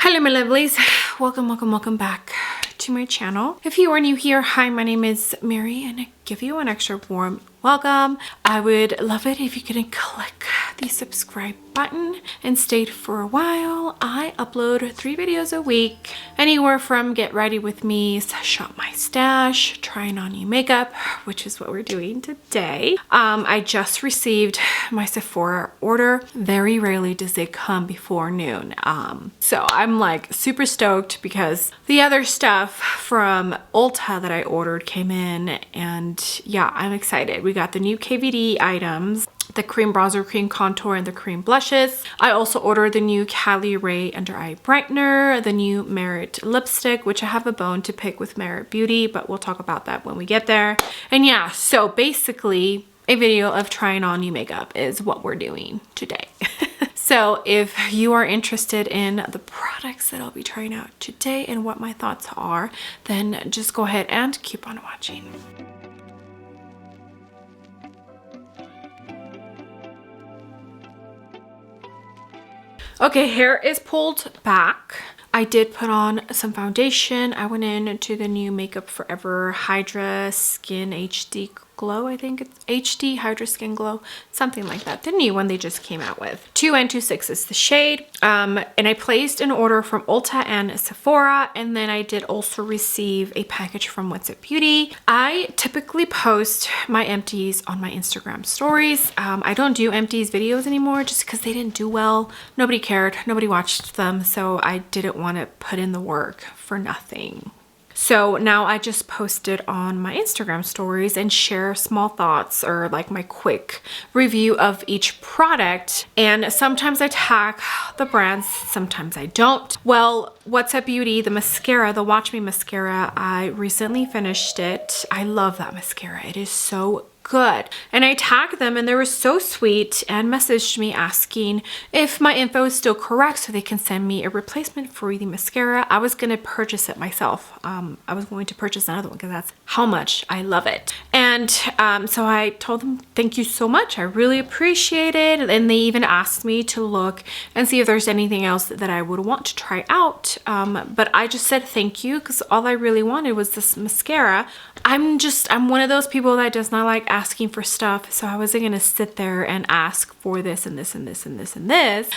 Hello my lovelies, welcome back to my channel. If you are new here, hi, my name is Mary and I give you an extra warm welcome. I would love it if you could click the subscribe button and stay for a while. I upload 3 videos a week, anywhere from get ready with me, shop my stash, trying on new makeup, which is what we're doing today. I just received my Sephora order. Very rarely does it come before noon. So I'm like super stoked because the other stuff from Ulta that I ordered came in, and yeah, I'm excited. We got the new KVD items, the cream bronzer, cream contour, and the cream blushes. I also ordered the new Caliray under eye brightener, the new Merit lipstick, which I have a bone to pick with Merit Beauty, but we'll talk about that when we get there. And yeah, so basically a video of trying on new makeup is what we're doing today. So if you are interested in the products that I'll be trying out today and what my thoughts are, then just go ahead and keep on watching. Okay, hair is pulled back. I did put on some foundation. I went into the new Makeup Forever Hydra Skin HD Glow. I think it's HD Hydra Skin Glow, something like that. The new one they just came out with. 2N26 is the shade. And I placed an order from Ulta and Sephora, and then I did also receive a package from What's Up Beauty. I typically post my empties on my Instagram stories. I don't do empties videos anymore just because they didn't do well. Nobody cared, nobody watched them, so I didn't want to put in the work for nothing. So now I just posted on my Instagram stories and share small thoughts or like my quick review of each product. And sometimes I tag the brands, sometimes I don't. Well, What's Up Beauty, the mascara, the Watch Me mascara, I recently finished it. I love that mascara. It is so good. And I tagged them and they were so sweet and messaged me asking if my info is still correct so they can send me a replacement for the mascara. I was going to purchase it myself. I was going to purchase another one because that's how much I love it. And so I told them, thank you so much. I really appreciate it. And they even asked me to look and see if there's anything else that I would want to try out. But I just said thank you because all I really wanted was this mascara. I'm one of those people that does not like asking for stuff, so I wasn't gonna sit there and ask for this and this and this and this and this.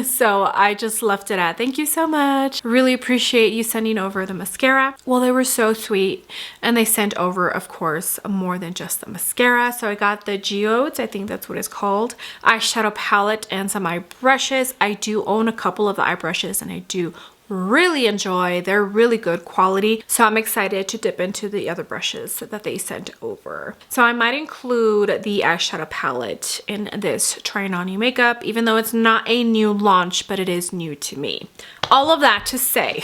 So I just left it at thank you so much. Really appreciate you sending over the mascara. Well, they were so sweet, and they sent over, of course, more than just the mascara. So I got the geodes, I think that's what it's called, eyeshadow palette, and some eye brushes. I do own a couple of the eye brushes, and I do really enjoy. They're really good quality, so I'm excited to dip into the other brushes that they sent over. So I might include the eyeshadow palette in this trying on new makeup, even though it's not a new launch, but it is new to me. All of that to say,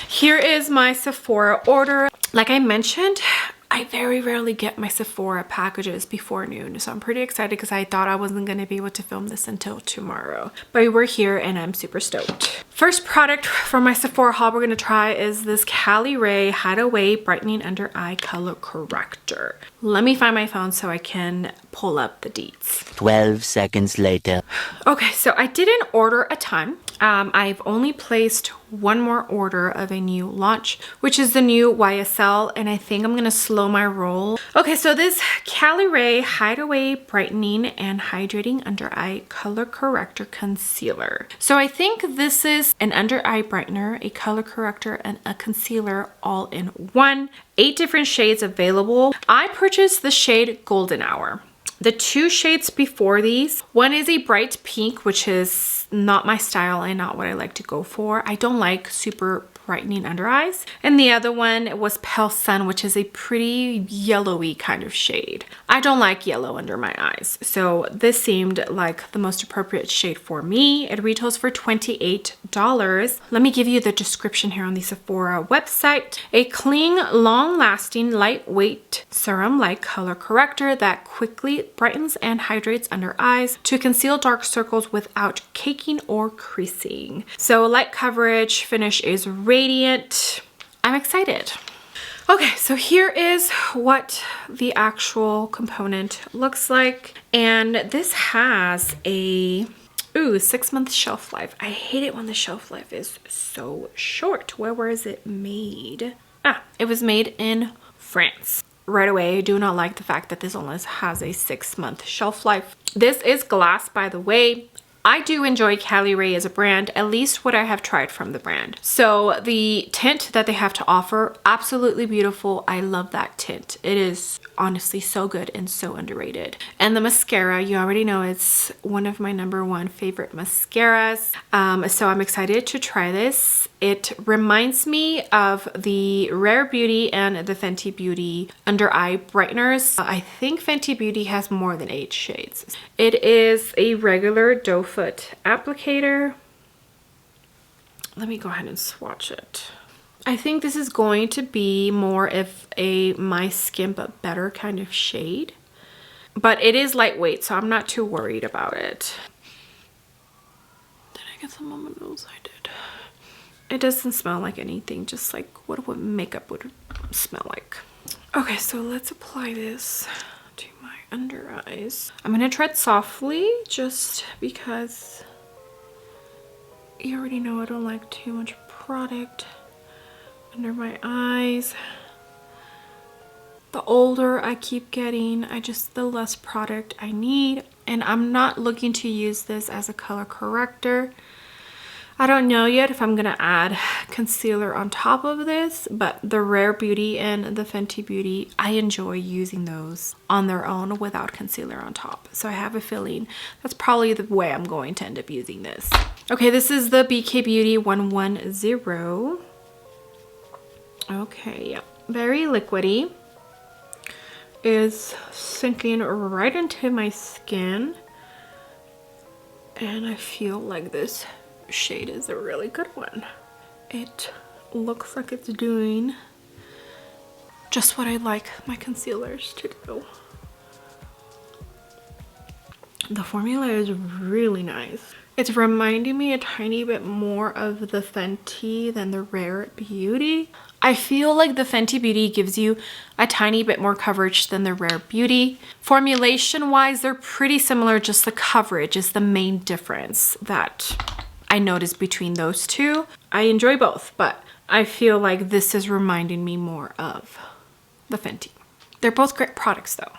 here is my Sephora order. Like I mentioned, I very rarely get my Sephora packages before noon, so I'm pretty excited because I thought I wasn't going to be able to film this until tomorrow. But we're here and I'm super stoked. First product from my Sephora haul we're going to try is this Caliray Hideaway Brightening Under Eye Color Corrector. Let me find my phone so I can pull up the deets. 12 seconds later. Okay, so I didn't order a ton. I've only placed one more order of a new launch, which is the new YSL, and I think I'm gonna slow my roll. Okay, so this Caliray Hideaway Brightening and Hydrating Under Eye Color Corrector Concealer. So I think this is an under eye brightener, a color corrector, and a concealer all in one. 8 different shades available. I purchased the shade Golden Hour. The 2 shades before these, one is a bright pink, which is not my style and not what I like to go for. I don't like super brightening under eyes. And the other one was Pale Sun, which is a pretty yellowy kind of shade. I don't like yellow under my eyes, so this seemed like the most appropriate shade for me. It retails for $28. Let me give you the description here on the Sephora website. A clean, long-lasting, lightweight serum light color corrector that quickly brightens and hydrates under eyes to conceal dark circles without caking or creasing. So light coverage, finish is radiant. I'm excited. Okay, so here is what the actual component looks like. And this has a Ooh, 6-month shelf life. I hate it when the shelf life is so short. Where was it made? Ah, it was made in France. Right away, I do not like the fact that this only has a 6-month shelf life. This is glass, by the way. I do enjoy Caliray as a brand, at least what I have tried from the brand. So the tint that they have to offer, absolutely beautiful. I love that tint. It is honestly so good and so underrated. And the mascara, you already know it's one of my #1 favorite mascaras. So I'm excited to try this. It reminds me of the Rare Beauty and the Fenty Beauty under eye brighteners. I think Fenty Beauty has more than 8 shades. It is a regular doe foot applicator. Let me go ahead and swatch it. I think this is going to be more of a My Skin But Better kind of shade. But it is lightweight, so I'm not too worried about it. Did I get some on my nose? I did. It doesn't smell like anything, just like what makeup would smell like. Okay, so let's apply this to my under eyes. I'm gonna tread softly just because you already know I don't like too much product under my eyes. The older I keep getting, the less product I need. And I'm not looking to use this as a color corrector. I don't know yet if I'm gonna add concealer on top of this, but the Rare Beauty and the Fenty Beauty, I enjoy using those on their own without concealer on top. So I have a feeling that's probably the way I'm going to end up using this. Okay, this is the BK Beauty 110. Okay, yeah, very liquidy. Is sinking right into my skin. And I feel like this shade is a really good one. It looks like it's doing just what I like my concealers to do. The formula is really nice. It's reminding me a tiny bit more of the Fenty than the Rare Beauty. I feel like the Fenty Beauty gives you a tiny bit more coverage than the Rare Beauty. Formulation wise, they're pretty similar, just the coverage is the main difference that I noticed between those two. I enjoy both, but I feel like this is reminding me more of the Fenty. They're both great products though,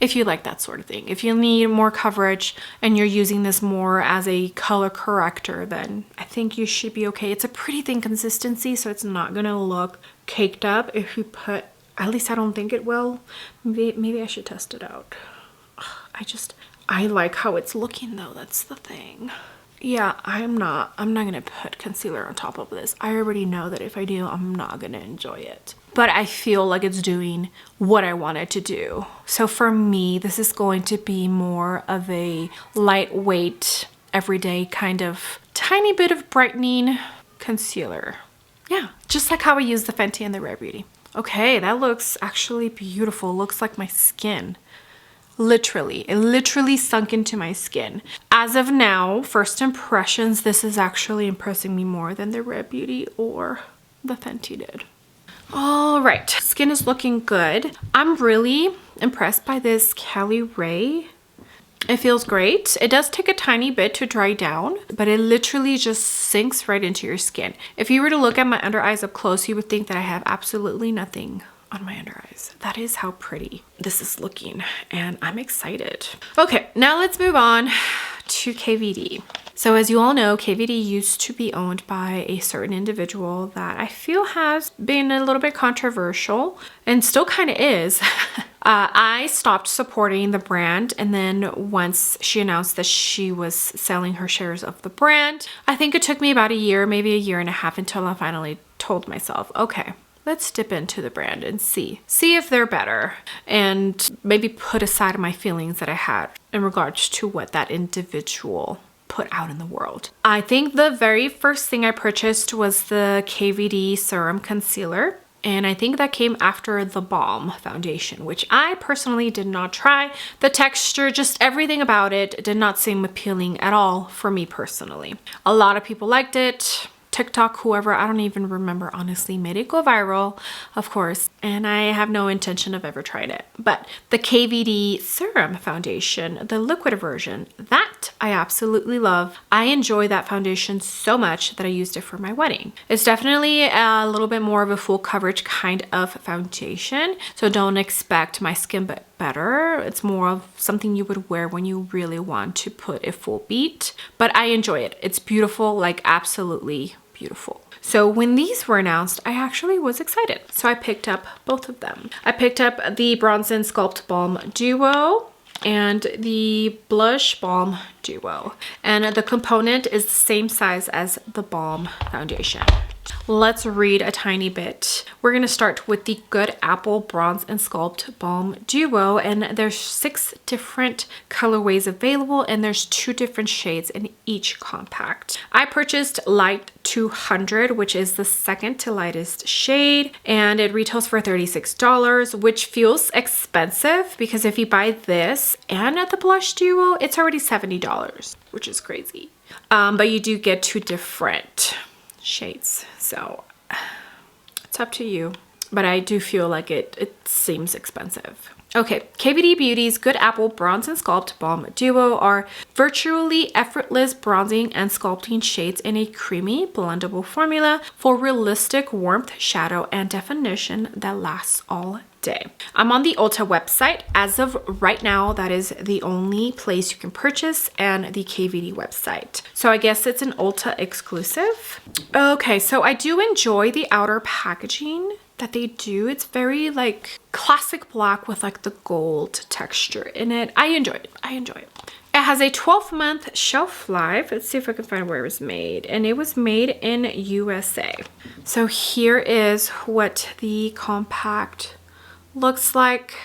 if you like that sort of thing. If you need more coverage and you're using this more as a color corrector, then I think you should be okay. It's a pretty thin consistency, so it's not gonna look caked up if you put, at least I don't think it will. Maybe I should test it out. I like how it's looking though, that's the thing. Yeah, I'm not gonna put concealer on top of this. I already know that if I do, I'm not gonna enjoy it. But I feel like it's doing what I want it to do. So for me, this is going to be more of a lightweight, everyday kind of tiny bit of brightening concealer. Yeah, just like how I use the Fenty and the Rare Beauty. Okay, that looks actually beautiful. Looks like my skin. Literally, it literally sunk into my skin. As of now, first impressions, this is actually impressing me more than the Rare Beauty or the Fenty did. All right, skin is looking good. I'm really impressed by this Caliray. It feels great. It does take a tiny bit to dry down, but it literally just sinks right into your skin. If you were to look at my under eyes up close, you would think that I have absolutely nothing on my under eyes. That is how pretty this is looking, and I'm excited. Okay, now let's move on to KVD. So as you all know, KVD used to be owned by a certain individual that I feel has been a little bit controversial and still kind of is. I stopped supporting the brand, and then once she announced that she was selling her shares of the brand, I think it took me about a year, maybe a year and a half, until I finally told myself, okay, let's dip into the brand and see if they're better, and maybe put aside my feelings that I had in regards to what that individual put out in the world. I think the very first thing I purchased was the KVD Serum Concealer, and I think that came after the Balm foundation, which I personally did not try. The texture, just everything about it did not seem appealing at all for me personally. A lot of people liked it. TikTok, whoever, I don't even remember, honestly, made it go viral, of course, and I have no intention of ever trying it. But the KVD Serum Foundation, the liquid version, that I absolutely love. I enjoy that foundation so much that I used it for my wedding. It's definitely a little bit more of a full coverage kind of foundation, so don't expect my skin but better. It's more of something you would wear when you really want to put a full beat, but I enjoy it. It's beautiful, like absolutely beautiful. So when these were announced, I actually was excited. So I picked up both of them. I picked up the Bronze and Sculpt Balm Duo and the Blush Balm Duo. And the component is the same size as the Balm foundation. Let's read a tiny bit. We're going to start with the Good Apple Bronze and Sculpt Balm Duo, and there's 6 different colorways available, and there's 2 different shades in each compact. I purchased Light 200, which is the second to lightest shade, and it retails for $36, which feels expensive because if you buy this and the Blush Duo, it's already $70, which is crazy. But you do get 2 different shades, so it's up to you, but I do feel like it seems expensive. Okay, KVD Beauty's Good Apple Bronze and Sculpt Balm Duo are virtually effortless bronzing and sculpting shades in a creamy blendable formula for realistic warmth, shadow, and definition that lasts all day. I'm on the Ulta website. As of right now, that is the only place you can purchase, and the KVD website. So I guess it's an Ulta exclusive. Okay, so I do enjoy the outer packaging that they do. It's very like classic black with like the gold texture in it. I enjoy it. I enjoy it. It has a 12-month shelf life. Let's see if I can find where it was made. And it was made in USA. So here is what the compact looks like.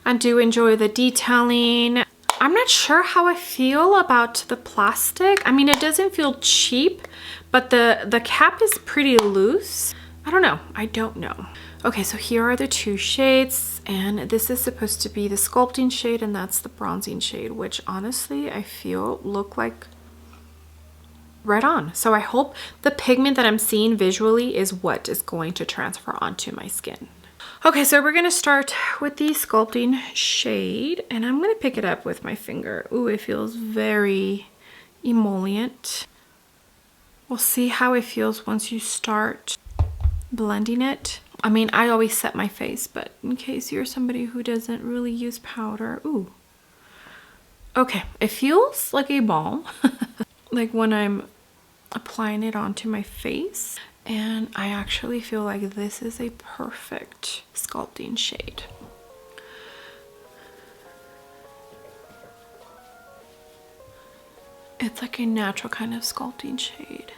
I do enjoy the detailing. I'm not sure how I feel about the plastic. I mean, it doesn't feel cheap, but the cap is pretty loose. I don't know. I don't know. Okay, so here are the 2 shades, and this is supposed to be the sculpting shade, and that's the bronzing shade, which honestly I feel look like right on. So I hope the pigment that I'm seeing visually is what is going to transfer onto my skin. Okay, so we're gonna start with the sculpting shade, and I'm gonna pick it up with my finger. Ooh, it feels very emollient. We'll see how it feels once you start blending it. I mean, I always set my face, but in case you're somebody who doesn't really use powder. Ooh. Okay, it feels like a balm. Like when I'm applying it onto my face. And I actually feel like this is a perfect sculpting shade. It's like a natural kind of sculpting shade.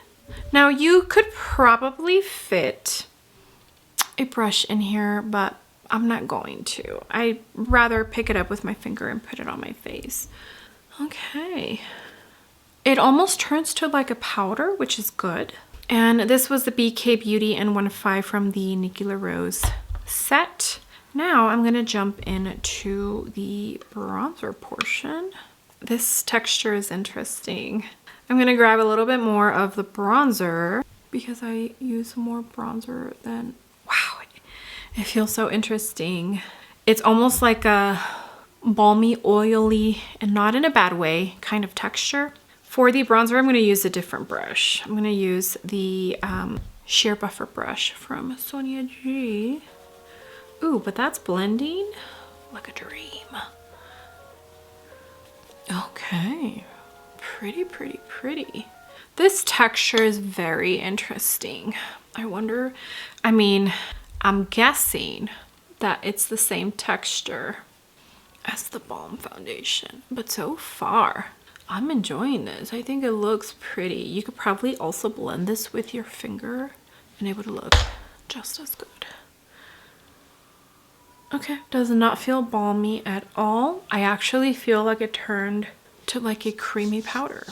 Now you could probably fit a brush in here, but I'm not going to. I'd rather pick it up with my finger and put it on my face. Okay. It almost turns to like a powder, which is good. And this was the BK Beauty N15 from the Nuclear Rose set. Now I'm going to jump into the bronzer portion. This texture is interesting. I'm going to grab a little bit more of the bronzer because I use more bronzer than... Wow, it feels so interesting. It's almost like a balmy, oily, and not in a bad way kind of texture. For the bronzer, I'm going to use a different brush. I'm going to use the Sheer Buffer brush from Sonia G. Ooh, but that's blending like a dream. Okay. Pretty, pretty, pretty. This texture is very interesting. I wonder, I mean, I'm guessing that it's the same texture as the Balm foundation, but so far, I'm enjoying this. I think it looks pretty. You could probably also blend this with your finger and it would look just as good. Okay, does not feel balmy at all. I actually feel like it turned to like a creamy powder.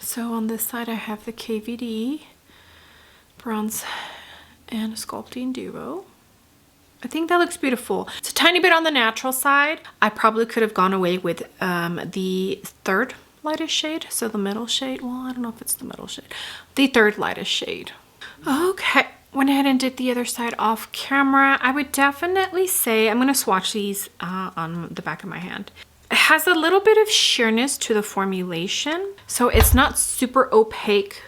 So on this side I have the KVD Bronze and Sculpting Duo. I think that looks beautiful. It's a tiny bit on the natural side. I probably could have gone away with the third lightest shade. So the middle shade, well, I don't know if it's the middle shade. The third lightest shade. Okay, went ahead and did the other side off camera. I would definitely say, I'm gonna swatch these on the back of my hand. It has a little bit of sheerness to the formulation. So it's not super opaque.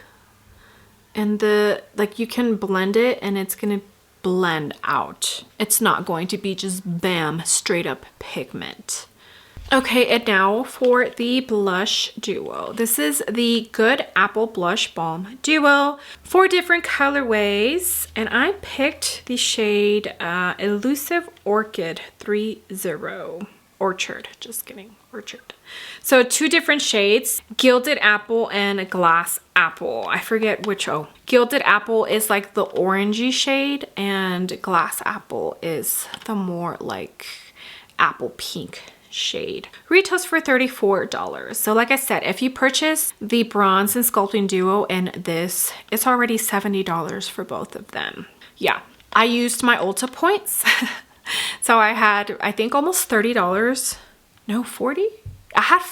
And like you can blend it and it's gonna blend out. It's not going to be just bam, straight up pigment. Okay, and now for the blush duo. This is the Good Apple Blush Balm Duo. 4 different colorways, and I picked the shade Elusive Orchid 30. Orchard, just kidding, Orchard. So 2 different shades, Gilded Apple and Glass Apple. I forget which, oh. Gilded Apple is like the orangey shade, and Glass Apple is the more like apple pink shade. Retails for $34. So like I said, if you purchase the Bronze and Sculpting Duo and this, it's already $70 for both of them. Yeah, I used my Ulta points. So I had, I think, almost $30. No, 40? I had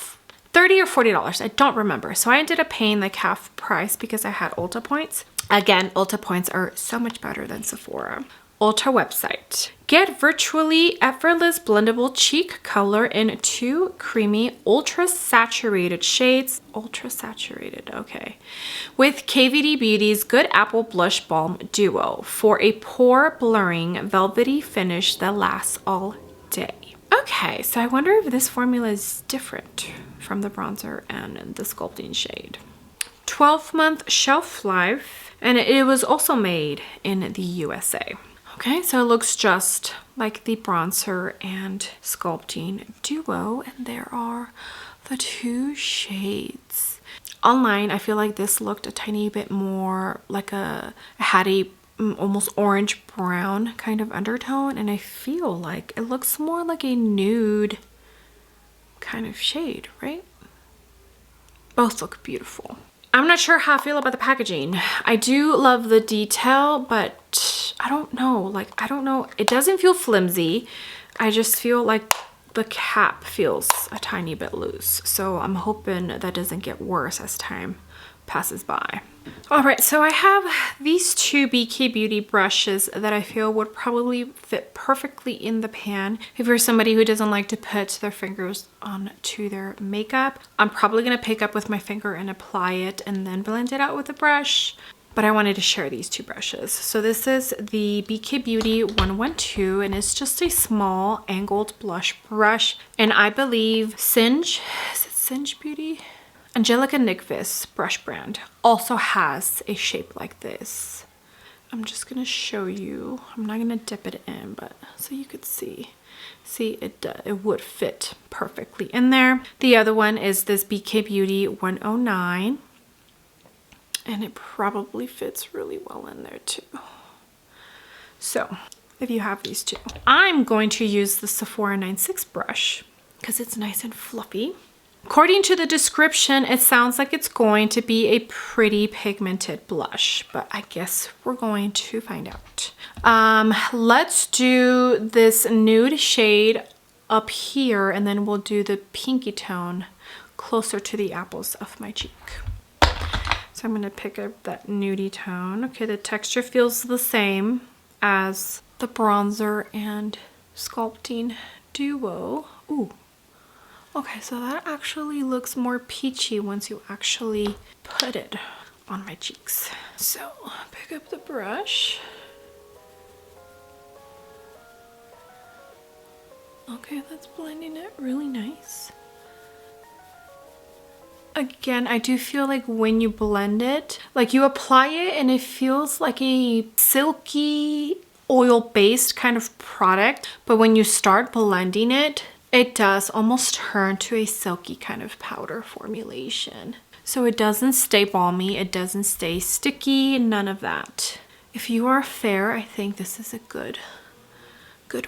$30 or $40. I don't remember. So I ended up paying like half price because I had Ulta points. Again, Ulta points are so much better than Sephora. Ulta website. Get virtually effortless blendable cheek color in 2 creamy ultra saturated shades. Ultra saturated, okay. With KVD Beauty's Good Apple Blush Balm Duo for a pore blurring velvety finish that lasts all day. Okay, so I wonder if this formula is different from the bronzer and the sculpting shade. 12-month shelf life, and it was also made in the USA. Okay, so it looks just like the bronzer and sculpting duo, and there are the 2 shades. Online, I feel like this looked a tiny bit more like had a almost orange brown kind of undertone, and I feel like it looks more like a nude kind of shade, right? Both look beautiful. I'm not sure how I feel about the packaging. I do love the detail, but I don't know. Like, I don't know. It doesn't feel flimsy. I just feel like the cap feels a tiny bit loose. So I'm hoping that doesn't get worse as time passes by. All right, so I have these 2 BK Beauty brushes that I feel would probably fit perfectly in the pan. If you're somebody who doesn't like to put their fingers onto their makeup, I'm probably gonna pick up with my finger and apply it and then blend it out with a brush. But I wanted to share these 2 brushes. So this is the BK Beauty 112, and it's just a small angled blush brush. And I believe Singe, is it Singe Beauty? Angelica Nyqvist brush brand also has a shape like this. I'm just gonna show you. I'm not gonna dip it in, but so you could see. See, it would fit perfectly in there. The other one is this BK Beauty 109, and it probably fits really well in there too. So if you have these 2, I'm going to use the Sephora 96 brush because it's nice and fluffy. According to the description, it sounds like it's going to be a pretty pigmented blush, but I guess we're going to find out. Let's do this nude shade up here, and then we'll do the pinky tone closer to the apples of my cheek. So I'm going to pick up that nudie tone. Okay, the texture feels the same as the bronzer and sculpting duo. Ooh. Okay, so that actually looks more peachy once you actually put it on my cheeks. So pick up the brush. Okay, that's blending it really nice. Again, I do feel like when you blend it, like you apply it and it feels like a silky oil-based kind of product, but when you start blending it, it does almost turn to a silky kind of powder formulation. So it doesn't stay balmy, it doesn't stay sticky, none of that. If you are fair, I think this is a good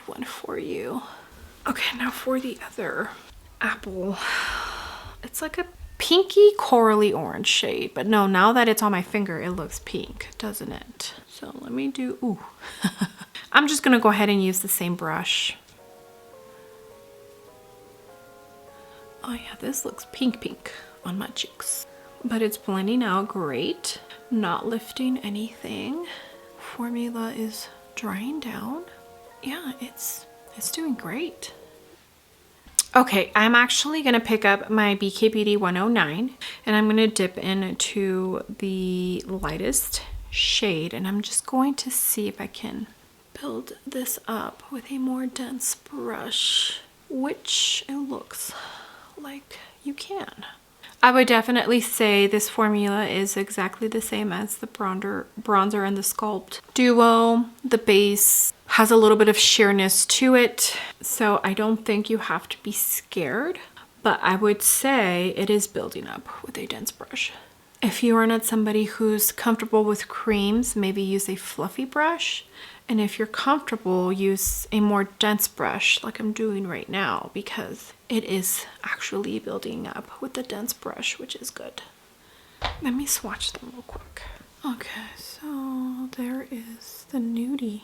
one for you. Okay, now for the other apple. It's like a pinky corally orange shade, but no, now that it's on my finger, it looks pink, doesn't it? So let me do, ooh. I'm just gonna go ahead and use the same brush. Oh yeah, this looks pink. on my cheeks. But it's blending out great, not lifting anything. Formula is drying down. Yeah, it's doing great. Okay, I'm actually gonna pick up my KVD 109 and I'm gonna dip into the lightest shade, and I'm just going to see if I can build this up with a more dense brush, which it looks like you can. I would definitely say this formula is exactly the same as the bronzer and the Sculpt Duo. The base has a little bit of sheerness to it, so I don't think you have to be scared, but I would say it is building up with a dense brush. If you are not somebody who's comfortable with creams, maybe use a fluffy brush. And if you're comfortable, use a more dense brush like I'm doing right now, because it is actually building up with the dense brush, which is good. Let me swatch them real quick. Okay, so there is the nudie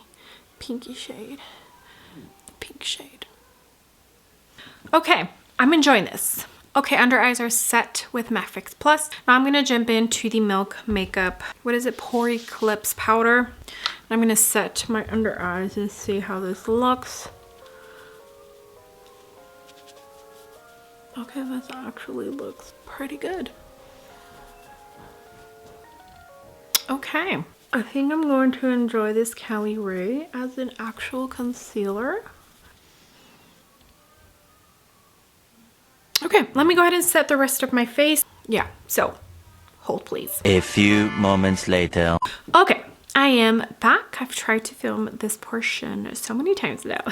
pinky shade, the pink shade. Okay, I'm enjoying this. Okay, under eyes are set with Matte Fix Plus. Now I'm gonna jump into the Milk Makeup, what is it, Pore Eclipse powder. I'm gonna set my under eyes and see how this looks. Okay, this actually looks pretty good. Okay, I think I'm going to enjoy this Caliray as an actual concealer. Okay, let me go ahead and set the rest of my face. Yeah, so hold please. A few moments later. Okay, I am back. I've tried to film this portion so many times now.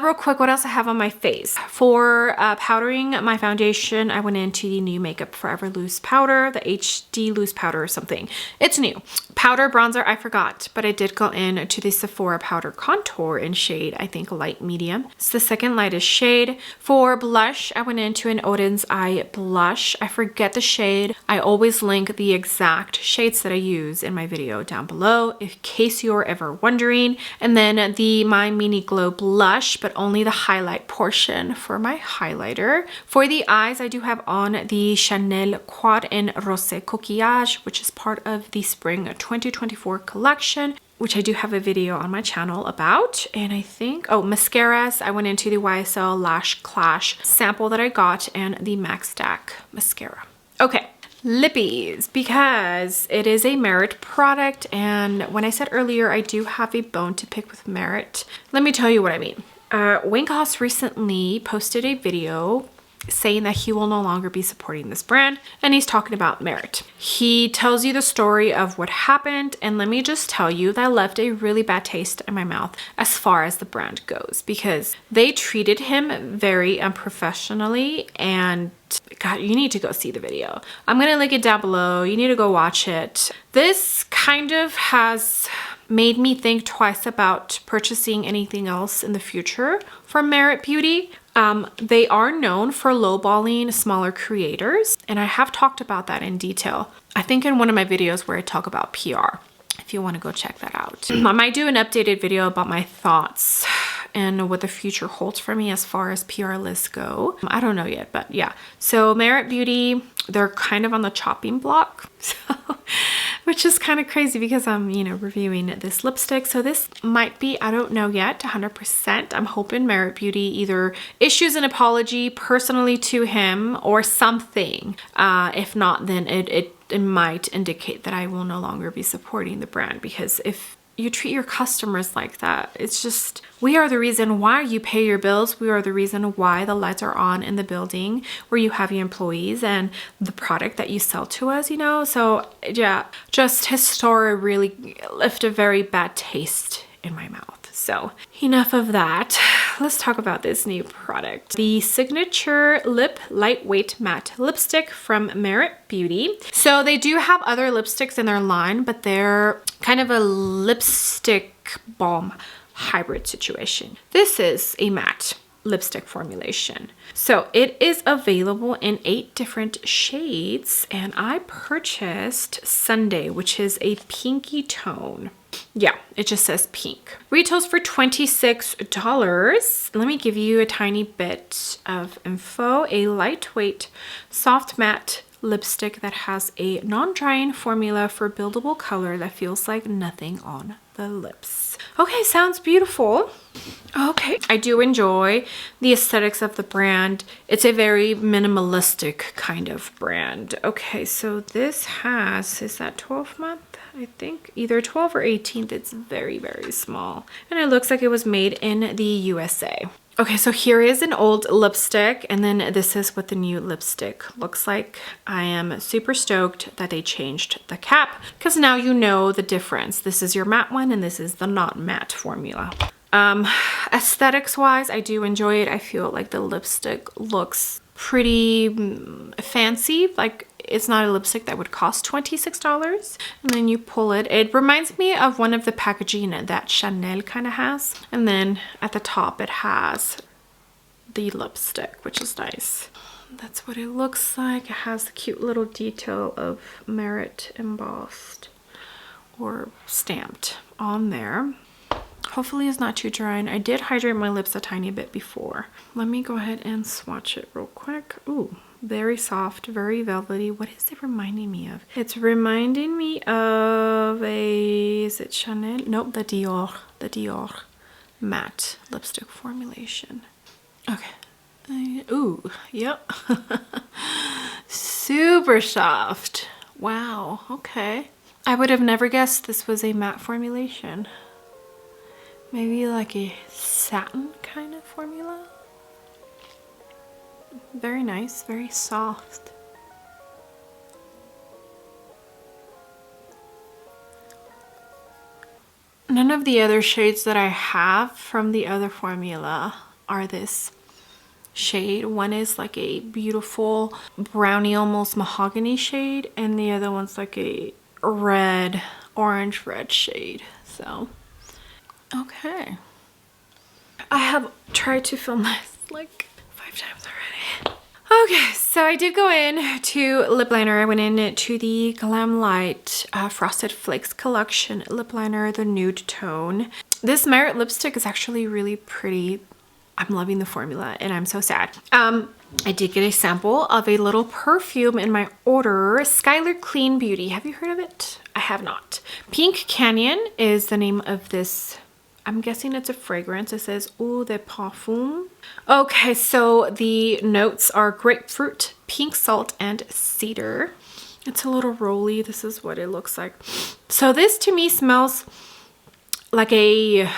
Real quick, what else I have on my face? For powdering my foundation, I went into the new Makeup Forever loose powder, the HD loose powder or something. It's new. Powder, bronzer, I forgot, but I did go in to the Sephora powder contour in shade, I think light medium. It's the second lightest shade. For blush, I went into an Odin's Eye blush. I forget the shade. I always link the exact shades that I use in my video down below, in case you're ever wondering. And then the My Mini Glow blush, but only the highlight portion for my highlighter. For the eyes, I do have on the Chanel Quad in Rosé Coquillage, which is part of the Spring 2024 collection, which I do have a video on my channel about. And I think, oh, mascaras, I went into the YSL Lash Clash sample that I got and the Max Stack mascara. Okay. Lippies, because it is a Merit product, and when I said earlier I do have a bone to pick with Merit, let me tell you what I mean. Winkhouse recently posted a video saying that he will no longer be supporting this brand, and he's talking about Merit. He tells you the story of what happened, and let me just tell you that left a really bad taste in my mouth as far as the brand goes, because they treated him very unprofessionally, and God, you need to go see the video. I'm gonna link it down below. You need to go watch it. This kind of has made me think twice about purchasing anything else in the future from Merit Beauty. They are known for lowballing smaller creators, and I have talked about that in detail, I think in one of my videos where I talk about PR, if you want to go check that out. I might do an updated video about my thoughts and what the future holds for me as far as PR lists go. I don't know yet, but yeah. So Merit Beauty, they're kind of on the chopping block, so, which is kind of crazy because I'm, you know, reviewing this lipstick. So this might be, I don't know yet, 100%. I'm hoping Merit Beauty either issues an apology personally to him or something. If not, then it might indicate that I will no longer be supporting the brand, because if you treat your customers like that, it's just, we are the reason why you pay your bills. We are the reason why the lights are on in the building where you have your employees and the product that you sell to us, you know? So yeah, just his story really left a very bad taste in my mouth. So enough of that. Let's talk about this new product. The Signature Lip Lightweight Matte Lipstick from Merit Beauty. So they do have other lipsticks in their line, but they're kind of a lipstick balm hybrid situation. This is a matte lipstick formulation. So it is available in 8 different shades, and I purchased Sunday, which is a pinky tone. Yeah, it just says pink. Retails for $26. Let me give you a tiny bit of info. A lightweight, soft matte lipstick that has a non-drying formula for buildable color that feels like nothing on the lips. Okay, sounds beautiful. Okay, I do enjoy the aesthetics of the brand. It's a very minimalistic kind of brand. Okay, so this has, is that 12 month? I think either 12 or 18th. It's very, very small. And it looks like it was made in the USA. Okay, so here is an old lipstick, and then this is what the new lipstick looks like. I am super stoked that they changed the cap because now you know the difference. This is your matte one and this is the not matte formula. Aesthetics wise, I do enjoy it. I feel like the lipstick looks pretty fancy. Like, it's not a lipstick that would cost $26. And then you pull it. It reminds me of one of the packaging that Chanel kind of has. And then at the top it has the lipstick, which is nice. That's what it looks like. It has the cute little detail of Merit embossed or stamped on there. Hopefully it's not too dry, and I did hydrate my lips a tiny bit before. Let me go ahead and swatch it real quick. Ooh, very soft, very velvety. What is it reminding me of? It's reminding me of a, is it Chanel? Nope, the Dior matte lipstick formulation. Okay. Ooh, yep. Super soft. Wow, okay. I would have never guessed this was a matte formulation. Maybe like a satin kind of formula. Very nice, very soft. None of the other shades that I have from the other formula are this shade. One is like a beautiful brownie, almost mahogany shade, and the other one's like a red, orange red shade. So okay, I have tried to film this like 5 times already. Okay, so I did go in to lip liner. I went in to the Glam Light Frosted Flakes collection lip liner, the nude tone. This Merit lipstick is actually really pretty. I'm loving the formula and I'm so sad. I did get a sample of a little perfume in my order, Skylar Clean Beauty. Have you heard of it? I have not. Pink Canyon is the name of this. I'm guessing it's a fragrance. It says Eau de Parfum. Okay, so the notes are grapefruit, pink salt, and cedar. It's a little rolly. This is what it looks like. So this to me smells like a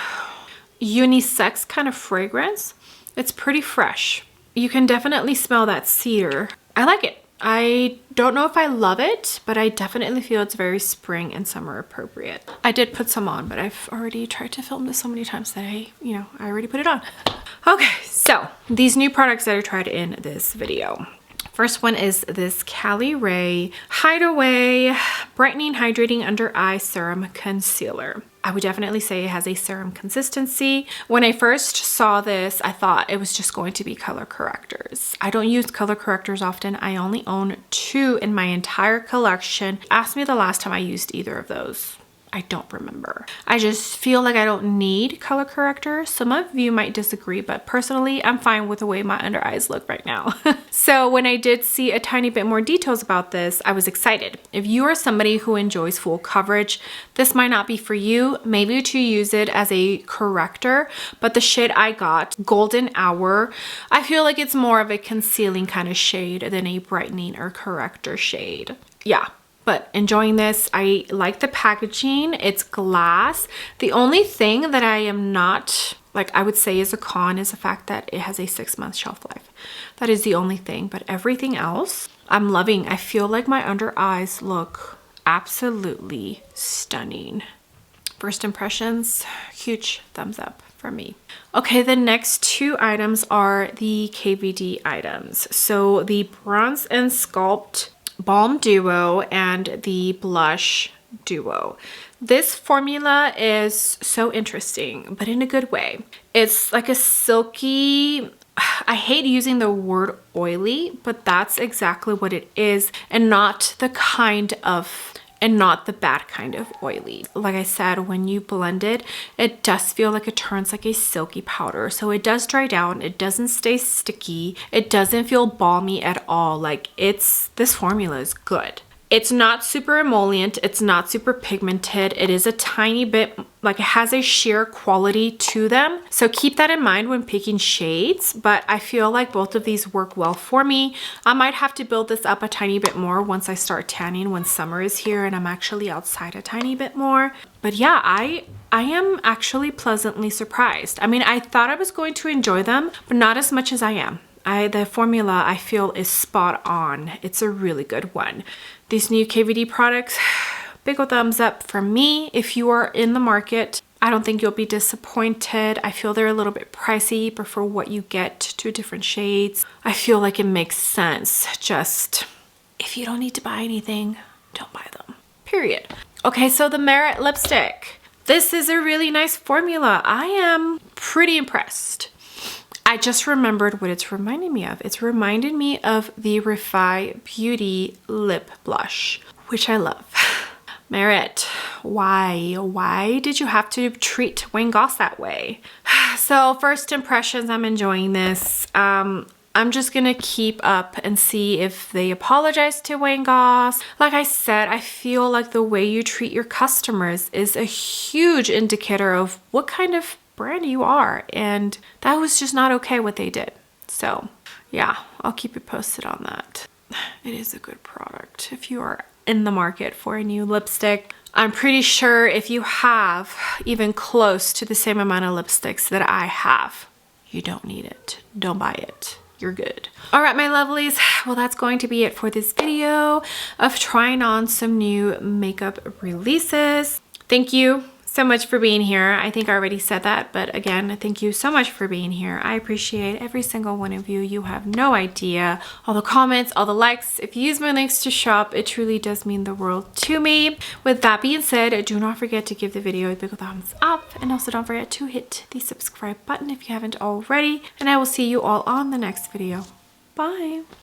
unisex kind of fragrance. It's pretty fresh. You can definitely smell that cedar. I like it. I don't know if I love it, but I definitely feel it's very spring and summer appropriate. I did put some on, but I've already tried to film this so many times that I already put it on. Okay, so these new products that I tried in this video. First one is this Caliray Hideaway Brightening Hydrating Under Eye Serum Concealer. I would definitely say it has a serum consistency. When I first saw this, I thought it was just going to be color correctors. I don't use color correctors often. I only own 2 in my entire collection. Ask me the last time I used either of those. I don't remember. I just feel like I don't need color correctors. Some of you might disagree, but personally, I'm fine with the way my under eyes look right now. So when I did see a tiny bit more details about this, I was excited. If you are somebody who enjoys full coverage, this might not be for you. Maybe to use it as a corrector, but the shade I got, Golden Hour, I feel like it's more of a concealing kind of shade than a brightening or corrector shade. Yeah. But enjoying this. I like the packaging. It's glass. The only thing that I am not, like I would say is a con, is the fact that it has a 6-month shelf life. That is the only thing, but everything else I'm loving. I feel like my under eyes look absolutely stunning. First impressions, huge thumbs up for me. Okay, the next 2 items are the KVD items. So the Bronze and Sculpt Balm Duo and the Blush Duo. This formula is so interesting, but in a good way. It's like a silky, I hate using the word oily, but that's exactly what it is, and not the kind of and not the bad kind of oily. Like I said, when you blend it, it does feel like it turns like a silky powder. So it does dry down. It doesn't stay sticky. It doesn't feel balmy at all. Like this formula is good. It's not super emollient. It's not super pigmented. It is a tiny bit, like it has a sheer quality to them. So keep that in mind when picking shades, but I feel like both of these work well for me. I might have to build this up a tiny bit more once I start tanning when summer is here and I'm actually outside a tiny bit more. But yeah, I am actually pleasantly surprised. I mean, I thought I was going to enjoy them, but not as much as I am. The formula I feel is spot on. It's a really good one. These new KVD products, big ol' thumbs up from me. If you are in the market, I don't think you'll be disappointed. I feel they're a little bit pricey, but for what you get, 2 different shades, I feel like it makes sense. Just, if you don't need to buy anything, don't buy them, period. Okay, so the Merit lipstick. This is a really nice formula. I am pretty impressed. I just remembered what it's reminding me of. It's reminded me of the Refi Beauty lip blush, which I love. Merit, why did you have to treat Wayne Goss that way? So first impressions, I'm enjoying this. I'm just gonna keep up and see if they apologize to Wayne Goss. Like I said, I feel like the way you treat your customers is a huge indicator of what kind of brand you are, and that was just not okay what they did. So yeah, I'll keep you posted on that. It is a good product if you are in the market for a new lipstick. I'm pretty sure if you have even close to the same amount of lipsticks that I have, you don't need it. Don't buy it. You're good. All right, my lovelies. Well, that's going to be it for this video of trying on some new makeup releases. Thank you so much for being here. I think I already said that, but again, thank you so much for being here. I appreciate every single one of you. You have no idea. All the comments, all the likes. If you use my links to shop, it truly does mean the world to me. With that being said, do not forget to give the video a big thumbs up, and also don't forget to hit the subscribe button if you haven't already, and I will see you all on the next video. Bye.